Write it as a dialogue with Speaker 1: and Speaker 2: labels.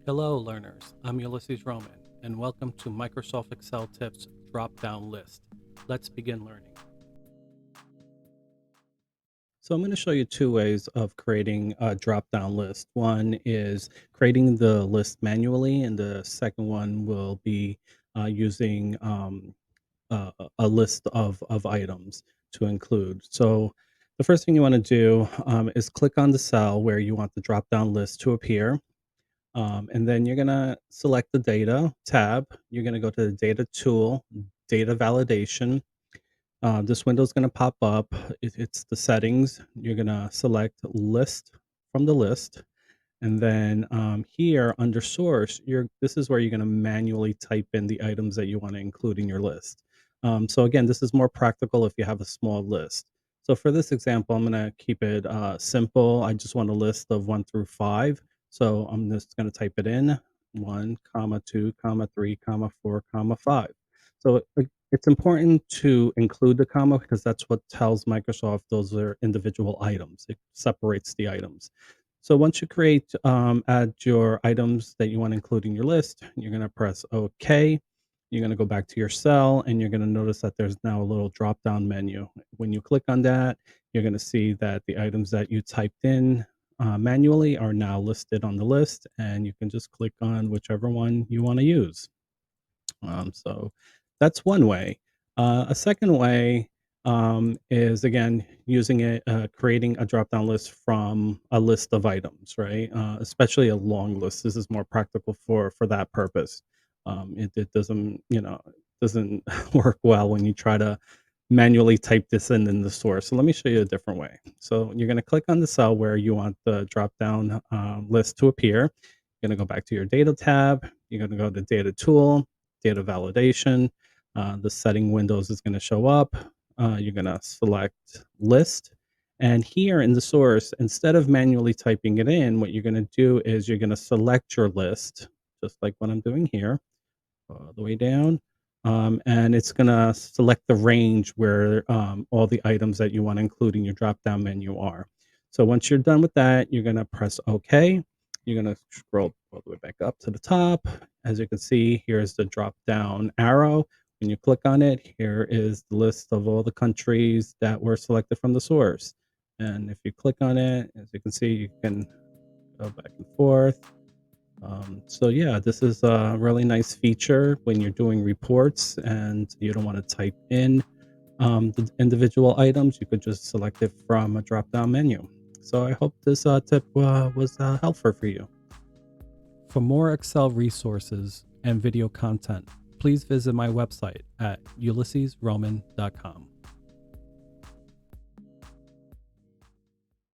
Speaker 1: Hello, learners. I'm Ulysses Roman, and welcome to Microsoft Excel Tips Drop-Down List. Let's begin learning. So I'm going to show you two ways of creating a drop-down list. One is creating the list manually, and the second one will be using a list of items to include. So the first thing you want to do is click on the cell where you want the drop-down list to appear. And then you're gonna select the data tab. You're gonna go to the data tool, data validation. This window is gonna pop up. It's the settings. You're gonna select list from the list. And then here under source, this is where you're gonna manually type in the items that you want to include in your list. So again, this is more practical if you have a small list. So for this example, I'm gonna keep it simple. I just want a list of 1 through 5. So I'm just gonna type it in 1, comma 2, comma 3, comma 4, comma 5. So it's important to include the comma because that's what tells Microsoft those are individual items. It separates the items. So once you add your items that you want to include in your list, you're going to press OK. You're going to go back to your cell and you're going to notice that there's now a little drop down menu. When you click on that, you're going to see that the items that you typed in manually are now listed on the list, and you can just click on whichever one you want to use. So that's one way. A second way is again using creating a drop down list from a list of items, right? Especially a long list. This is more practical for that purpose. It doesn't, doesn't work well when you try to manually type this in the source. So let me show you a different way. So you're going to click on the cell where you want the drop down list to appear. You're going to go back to your data tab. You're going to go to data tool, data validation. The setting windows is going to show up. You're going to select list. And here in the source, instead of manually typing it in, what you're going to do is you're going to select your list, just like what I'm doing here, all the way down. And it's going to select the range where all the items that you want to include in your drop down menu are. So once you're done with that, you're going to press OK. You're going to scroll all the way back up to the top. As you can see, here's the drop down arrow. When you click on it, here is the list of all the countries that were selected from the source. And if you click on it, as you can see, you can go back and forth. So yeah, this is a really nice feature when you're doing reports and you don't want to type in the individual items. You could just select it from a drop-down menu. So I hope this tip was helpful for you. For more Excel resources and video content, please visit my website at ulyssesroman.com.